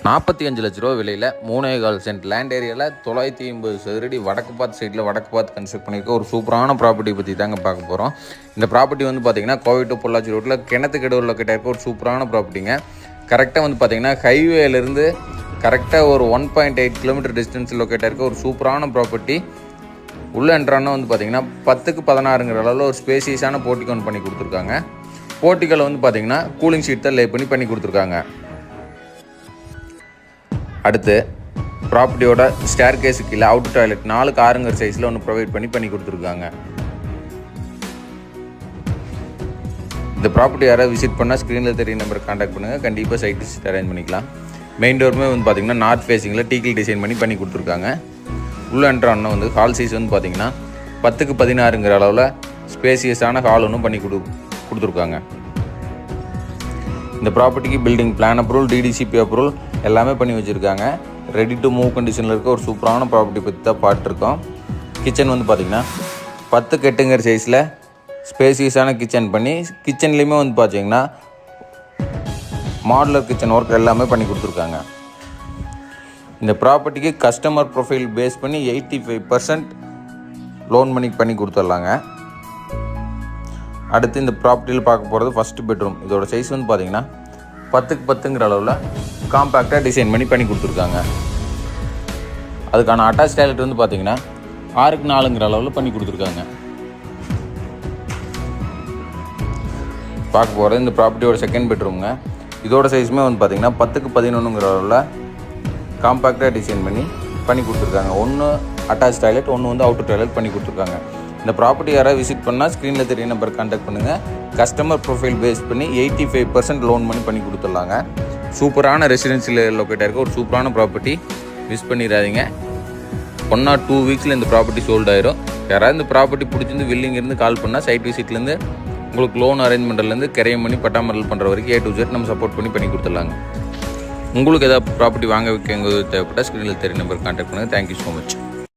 45 லட்ச ரூபா விலையில் 3.25 சென்ட் லேண்ட் ஏரியாவில் 980 சதுரடி வடக்கு பார்த்து சைடில் வடக்கு பார்த்து கன்ஸ்ட்ரக்ட் பண்ணியிருக்க ஒரு சூப்பரான ப்ராப்பர்ட்டி பற்றி தாங்க பார்க்க போகிறோம். இந்த ப்ராப்பர்ட்டி வந்து பார்த்திங்கன்னா கோவை டு பொள்ளாச்சி ரோட்டில் கிணத்துக்கடவுள் லொக்கேட் இருக்க ஒரு சூப்பரான ப்ராப்பர்ட்டிங்க. கரெக்டாக வந்து பார்த்திங்கன்னா ஹைவேலேருந்து கரெக்டாக ஒரு 1.8 கிலோமீட்டர் டிஸ்டன்ஸ் லொக்கேட் இருக்க ஒரு சூப்பரான ப்ராப்பர்ட்டி. உள்ளே என்ட்ரானா வந்து பார்த்திங்கன்னா 10க்கு 16ங்கிற அளவில் ஒரு ஸ்பேசியஸான போர்ட்டிகோ ஒன்று பண்ணி கொடுத்துருக்காங்க. போர்ட்டிகோவில் வந்து பார்த்திங்கன்னா கூலிங் ஷீட் தான் லே பண்ணி கொடுத்துருக்காங்க. அடுத்து ப்ராப்பர்ட்டியோட ஸ்டேர் கேஸுக்கு கீழே அவுட் டாய்லெட் 4க்கு 6ங்கிற சைஸில் ஒன்று ப்ரொவைட் பண்ணி கொடுத்துருக்காங்க. இந்த ப்ராப்பர்ட்டி யாராவது விசிட் பண்ணால் ஸ்க்ரீனில் தெரிய நம்பருக்கு கான்டாக்ட் பண்ணுங்கள். கண்டிப்பாக சைட் விசிட் அரேஞ்ச் பண்ணிக்கலாம். மெயின் டோருமே வந்து பார்த்திங்கன்னா நார்த் ஃபேஸிங்கில் டீக்கில் டிசைன் பண்ணி கொடுத்துருக்காங்க. உள்ள என்ட்ரான்னா வந்து ஹால் சைஸ் வந்து பார்த்திங்கன்னா 10க்கு 16ங்கிற அளவில் ஸ்பேசியஸான ஹால் ஒன்றும் பண்ணி கொடுத்துருக்காங்க. இந்த ப்ராப்பர்ட்டிக்கு building plan approval, DTCP approval எல்லாமே பண்ணி வச்சுருக்காங்க. ரெடி டு மூவ் கண்டிஷனில் இருக்க ஒரு சூப்பரான ப்ராப்பர்ட்டி பற்றி தான் பார்த்துருக்கோம். கிச்சன் வந்து பார்த்திங்கன்னா 10க்கு 8ங்கிற சைஸில் ஸ்பேசியஸான கிச்சன் பண்ணி கிச்சன்லேயுமே வந்து பார்த்திங்கன்னா மாடுலர் கிச்சன் ஒர்க் எல்லாமே பண்ணி கொடுத்துருக்காங்க. இந்த ப்ராப்பர்ட்டிக்கு கஸ்டமர் ப்ரொஃபைல் பேஸ் பண்ணி 85% லோன் பண்ணி கொடுத்துடலாங்க. அடுத்து இந்த ப்ராப்பர்ட்டியில் பார்க்க போகிறது ஃபஸ்ட்டு பெட்ரூம். இதோட சைஸ் வந்து பார்த்திங்கன்னா 10க்கு 10ங்கிற அளவில் காம்பேக்டாக டிசைன் பண்ணி கொடுத்துருக்காங்க. அதுக்கான அட்டாச் டாய்லெட் வந்து பார்த்திங்கன்னா 6க்கு 4ங்கிற அளவில் பண்ணி கொடுத்துருக்காங்க. பார்க்க போகிறது இந்த ப்ராப்பர்ட்டியோட செகண்ட் பெட்ரூம்ங்க. இதோட சைஸுமே வந்து பார்த்திங்கன்னா 10க்கு 11ங்கிற அளவில் காம்பேக்டாக டிசைன் பண்ணி கொடுத்துருக்காங்க. ஒன்று அட்டாச் டாய்லெட், ஒன்று வந்து அவுட்டர் டாய்லெட் பண்ணி கொடுத்துருக்காங்க. இந்த ப்ராப்பர்ட்டி யாராவது விசிட் பண்ணால் ஸ்க்ரீனில் தெரிய நம்பருக்கு கான்டாக்ட் பண்ணுங்கள். கஸ்டமர் ப்ரொஃபைல் பேஸ் பண்ணி 85% லோன் பண்ணி கொடுத்துடலாங்க. சூப்பரான ரெசிடென்சியல் லொக்கேட்டாக இருக்க ஒரு சூப்பரான ப்ராப்பர்ட்டி. மிஸ் பண்ணிடாதீங்க. 1 or 2 வீக்ஸில் இந்த ப்ராப்பர்ட்டி சோல்ட் ஆயிரும். யாராவது இந்த ப்ராப்பர்ட்டி பிடிச்சிருந்து வில்லிங் இருந்து கால் பண்ணால் சைட் விசிட்லேருந்து உங்களுக்கு லோன் அரேஞ்ச்மெண்ட்லேருந்து கிரையம் பண்ணி பட்டாமரல் பண்ணுற வரைக்கும் A to Z நம்ம சப்போர்ட் பண்ணி கொடுத்துடலாங்க. உங்களுக்கு ஏதாவது ப்ராப்பர்ட்டி வாங்க வைக்க தேவைப்பட்டால் ஸ்க்ரீனில் தெரிய நம்பருக்கு கான்டாக்ட் பண்ணுங்கள். Thank you so much.